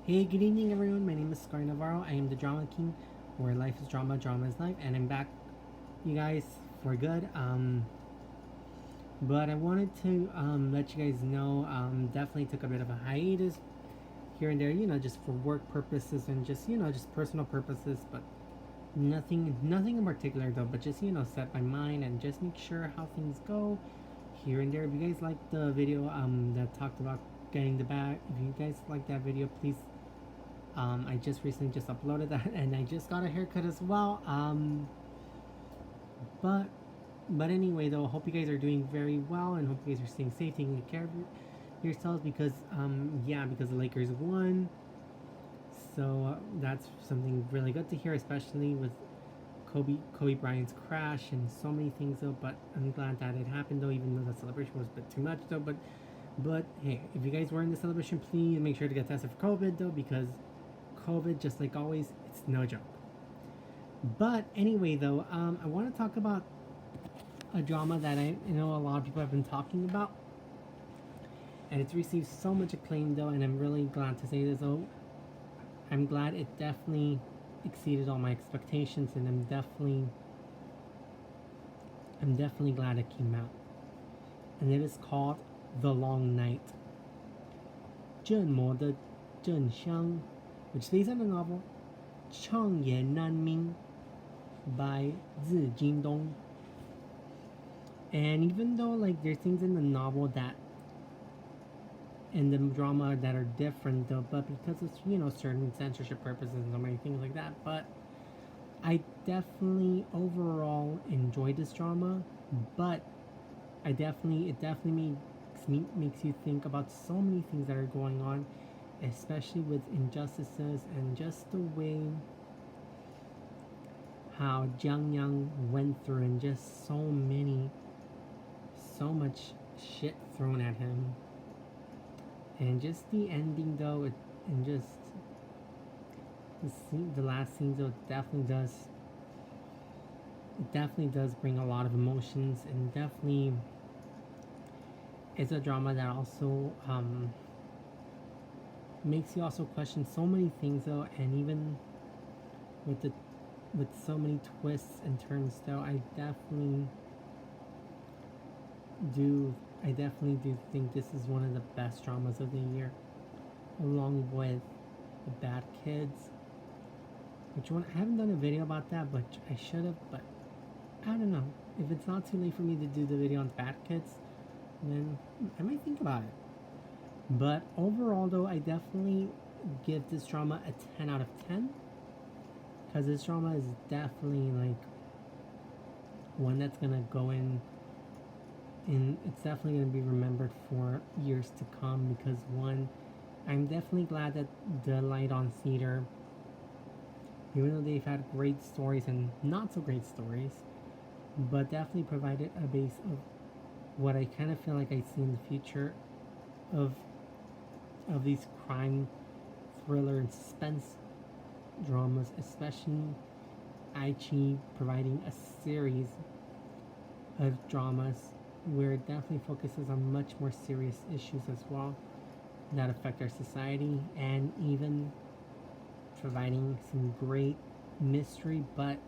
Hey, good evening, everyone. My name is Scar Navarro. I am the Drama King, where life is drama, drama is life, and I'm back, you guys, for good. But I wanted to let you guys know. Definitely took a bit of a hiatus here and there, just for work purposes and just just personal purposes, but nothing in particular though. But just set my mind and just make sure how things go here and there. If you guys like the video that talked about getting the bag, if you guys like that video, please. I just recently just uploaded that, and I just got a haircut as well. But anyway, though, hope you guys are doing very well, and hope you guys are staying safe, taking care of yourselves, because because the Lakers won. So that's something really good to hear, especially with Kobe Bryant's crash and so many things though. But I'm glad that it happened though, even though the celebration was a bit too much though. But hey, if you guys were in the celebration, please make sure to get tested for COVID though, because COVID, just like always, it's no joke. But anyway, though, I want to talk about a drama that I know a lot of people have been talking about, and it's received so much acclaim, though, and I'm really glad to say this, though. I'm glad it definitely exceeded all my expectations, and I'm definitely glad it came out. And it is called The Long Night. 沉默的真相, which is based on the novel 长夜难明 by Zi Jindong. And even though like there's things in the novel that and the drama that are different though, but because of certain censorship purposes and so many things like that, but I definitely overall enjoyed this drama. But it definitely makes you think about so many things that are going on, especially with injustices and just the way how Jiang Yang went through, and just so much shit thrown at him. And just the ending though, and just the last scene though, it definitely does bring a lot of emotions, and definitely it's a drama that also makes you also question so many things though, and even with so many twists and turns though, I definitely do think this is one of the best dramas of the year, along with The Bad Kids, which one I haven't done a video about that, but I should have. But I don't know, if it's not too late for me to do the video on Bad Kids, then I might think about it. But overall though, I definitely give this drama a 10 out of 10, because this drama is definitely like one that's gonna go in, and it's definitely gonna be remembered for years to come, because one, I'm definitely glad that the Light on Theater, even though they've had great stories and not so great stories, but definitely provided a base of what I kind of feel like I see in the future of these crime, thriller, and suspense dramas, especially Aichi providing a series of dramas where it definitely focuses on much more serious issues as well that affect our society, and even providing some great mystery, but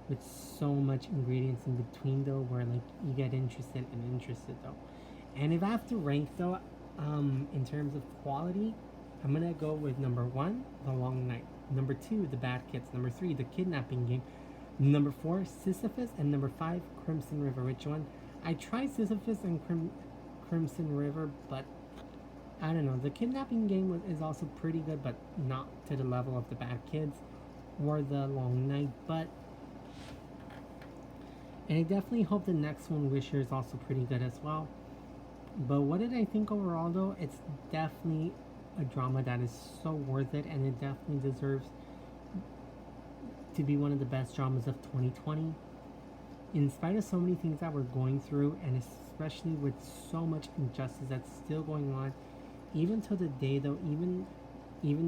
with so much ingredients in between though, where like you get interested though. And if I have to rank though, in terms of quality, I'm gonna go with number 1, The Long Night, number 2, The Bad Kids, number 3, The Kidnapping Game, number 4, Sisyphus, and number 5, Crimson River. Which one? I tried Sisyphus and Crimson River, but I don't know. The Kidnapping Game is also pretty good, but not to the level of The Bad Kids or The Long Night. And I definitely hope the next one, Wisher, is also pretty good as well. But what did I think overall though? It's definitely a drama that is so worth it, and it definitely deserves to be one of the best dramas of 2020. In spite of so many things that we're going through, and especially with so much injustice that's still going on, even to the day though, even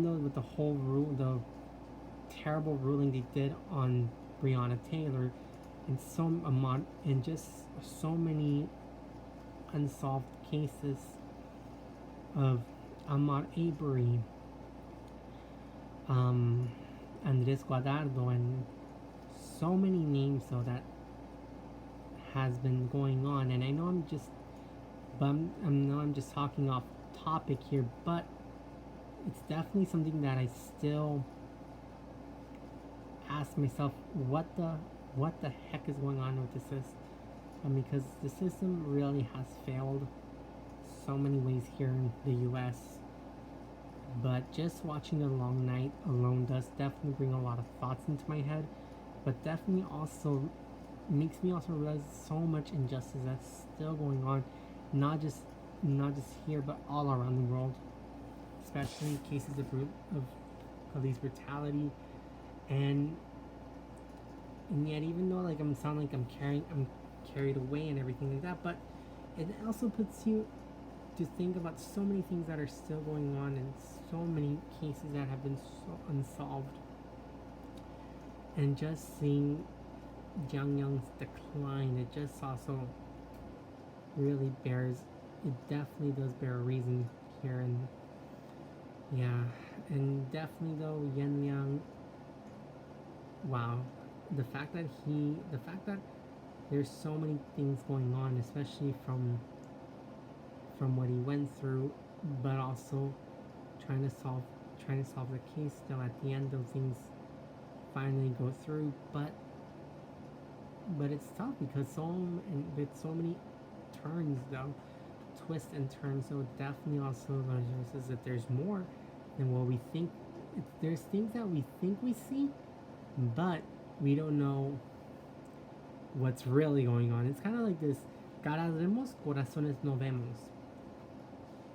though with the terrible ruling they did on Breonna Taylor, and just so many unsolved cases of Ahmaud Arbery, um, Andres Guadardo, and so many names though that has been going on. And I know I'm just, but I'm just talking off topic here, but it's definitely something that I still ask myself, what the heck is going on with the system? Because the system really has failed so many ways here in the U.S. But just watching The Long Night alone does definitely bring a lot of thoughts into my head, but definitely also makes me also realize so much injustice that's still going on, not just here but all around the world, especially cases of police brutality, and yet even though like I'm sound like I'm carried away and everything like that, but it also puts you to think about so many things that are still going on and so many cases that have been so unsolved, and just seeing Jiang Young's decline, it just also really bears, it definitely does bear a reason here. And yeah, and definitely though Yan Liang, wow, the fact that there's so many things going on, especially from what he went through, but also trying to solve the case. Still, at the end, those things finally go through, but it's tough because with so many turns though, twists and turns. So it definitely also says that there's more than what we think. There's things that we think we see, but we don't know what's really going on. It's kind of like this: cara vemos, corazones no vemos,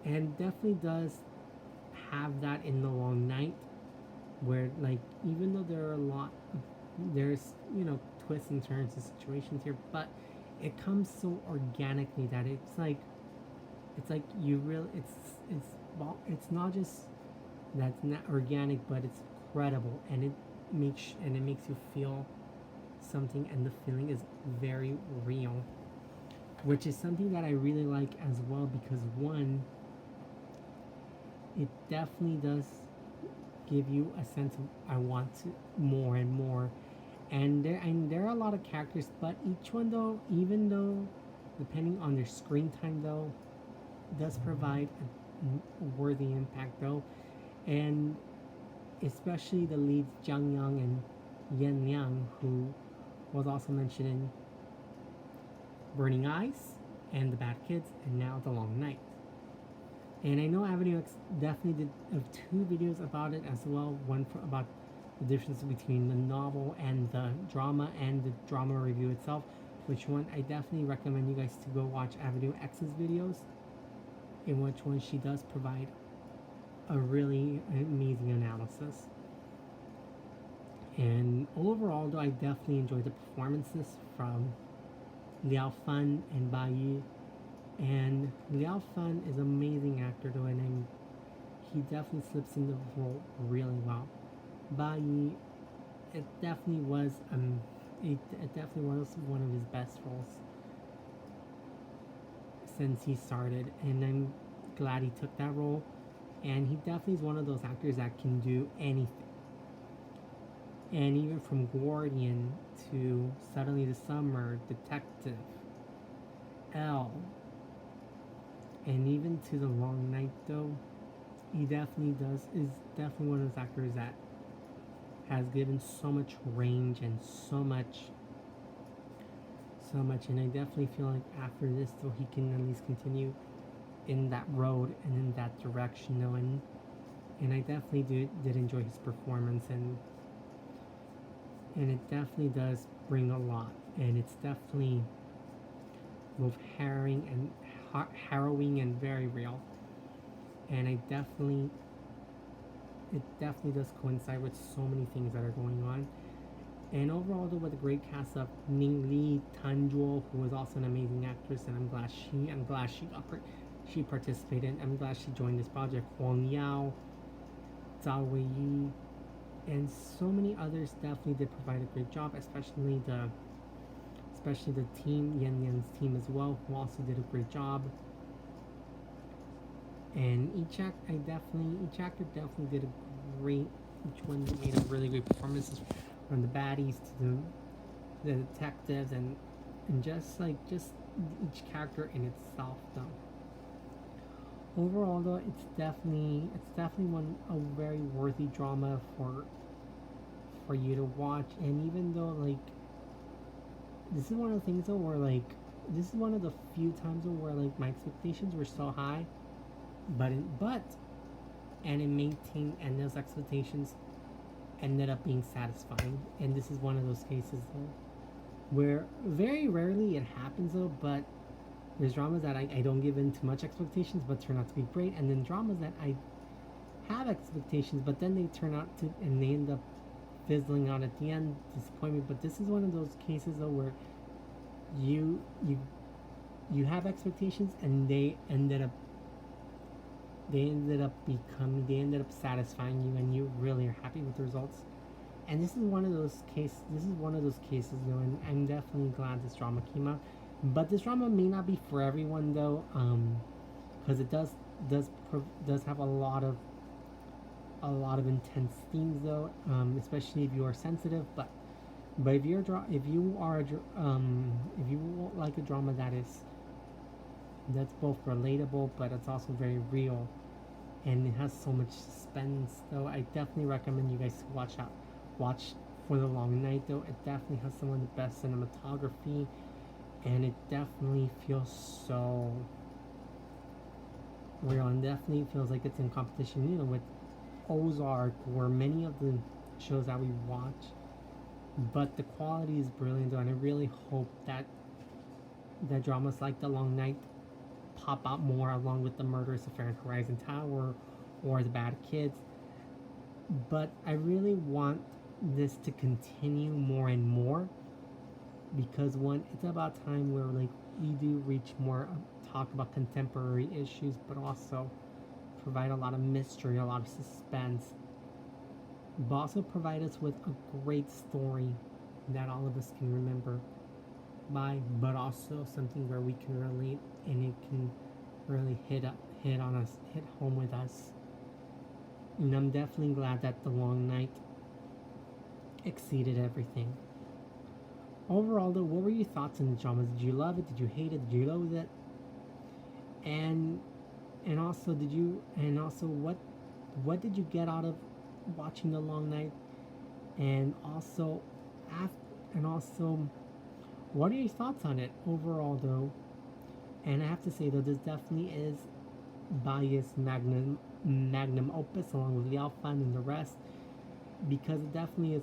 and definitely does have that in The Long Night, where like even though there are a lot of, there's twists and turns and situations here, but it comes so organically that it's like you really it's not just that's not organic, but it's credible, and it makes you feel something, and the feeling is very real, which is something that I really like as well, because one, it definitely does give you a sense of I want to more and more, and there are a lot of characters, but each one though, even though depending on their screen time though, does provide a worthy impact though, and especially the leads Jiang Yang and Yan Liang, who was also mentioned in Burning Eyes and The Bad Kids, and now The Long Night. And I know Avenue X definitely did two videos about it as well. One about the difference between the novel and the drama review itself. Which one I definitely recommend you guys to go watch Avenue X's videos, in which one she does provide a really amazing analysis. And overall, though, I definitely enjoyed the performances from Liao Fan and Bai Yu. And Liao Fan is an amazing actor, though, and he definitely slips into the role really well. Bai Yu, it definitely was one of his best roles since he started, and I'm glad he took that role. And he definitely is one of those actors that can do anything. And even from Guardian to Suddenly the Summer, Detective, Elle, and even to The Long Night though, he definitely is definitely one of those actors that has given so much range and so much, and I definitely feel like after this though, he can at least continue in that road and in that direction though, and I definitely did enjoy his performance, and it definitely does bring a lot, and it's definitely both harrowing and very real, and it definitely does coincide with so many things that are going on. And overall, though, with a great cast of Ning Li, Tan Zhuo, who was also an amazing actress, and I'm glad she participated. I'm glad she joined this project. Huang Yao, Zhao Weiyi, and so many others definitely did provide a great job, especially the team, Yan Yan's team as well, who also did a great job. And each actor definitely did a great Each one made a really great performances, from the baddies to the detectives, and just each character in itself though. Overall though, it's definitely one a very worthy drama for you to watch. And even though like this is one of the things though where like this is one of the few times though where like my expectations were so high, but and it maintained, and those expectations ended up being satisfying. And this is one of those cases though where very rarely it happens though, but there's dramas that I don't give in too much expectations but turn out to be great, and then dramas that I have expectations but then they turn out to, and they end up fizzling out at the end, disappoint me. But this is one of those cases though where you you have expectations and they ended up satisfying you, and you really are happy with the results. And this is one of those cases though, and I'm definitely glad this drama came out. But this drama may not be for everyone though, because it does have a lot of intense themes though, especially if you are sensitive. But if you like a drama that's both relatable but it's also very real, and it has so much suspense though, I definitely recommend you guys to watch For the Long Night though. It definitely has some of the best cinematography, and it definitely feels so real, and definitely feels like it's in competition, with Ozark or many of the shows that we watch. But the quality is brilliant though, and I really hope that dramas like The Long Night pop out more, along with The Murderous Affair in Horizon Tower or The Bad Kids. But I really want this to continue more and more, because one, it's about time where like we do reach more, talk about contemporary issues, but also provide a lot of mystery, a lot of suspense, but also provide us with a great story that all of us can remember by, but also something where we can relate and it can really hit home with us. And I'm definitely glad that The Long Night exceeded everything. Overall though, what were your thoughts on the drama? Did you love it? Did you hate it? Did you loathe it? And also what did you get out of watching The Long Night? And also what are your thoughts on it overall though? And I have to say though, this definitely is Bias magnum opus, along with Liao Fan and the rest, because it definitely is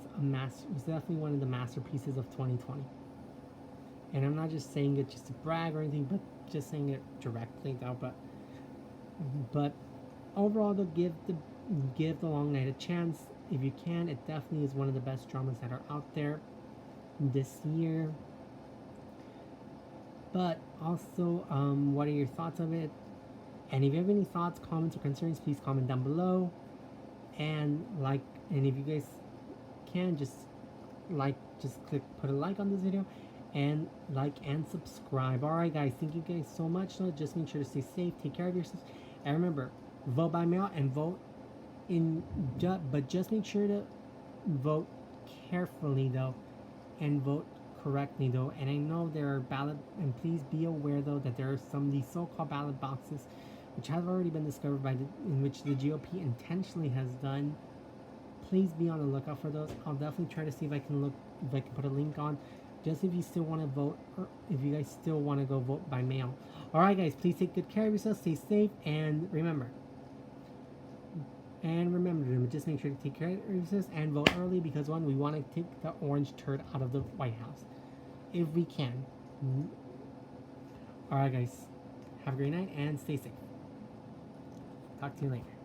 it's definitely one of the masterpieces of 2020. And I'm not just saying it just to brag or anything, but just saying it directly though. But overall though, give The Long Night a chance if you can. It definitely is one of the best dramas that are out there this year. But also, what are your thoughts of it? And if you have any thoughts, comments, or concerns, please comment down below. And if you guys can, just put a like on this video, and subscribe. Alright guys, thank you guys so much. So just make sure to stay safe, take care of yourselves, and remember, vote by mail and vote but just make sure to vote carefully though, and vote correctly though. And I know there are and please be aware though that there are some of these so-called ballot boxes which have already been discovered in which the GOP intentionally has done. Please be on the lookout for those. I'll definitely try to see if I can put a link on, just if you still want to vote, or if you guys still want to go vote by mail. Alright guys, please take good care of yourselves, stay safe, and remember, just make sure to take care of yourselves and vote early, because we want to take the orange turd out of the White House if we can. Alright guys, have a great night and stay safe. Talk to you later.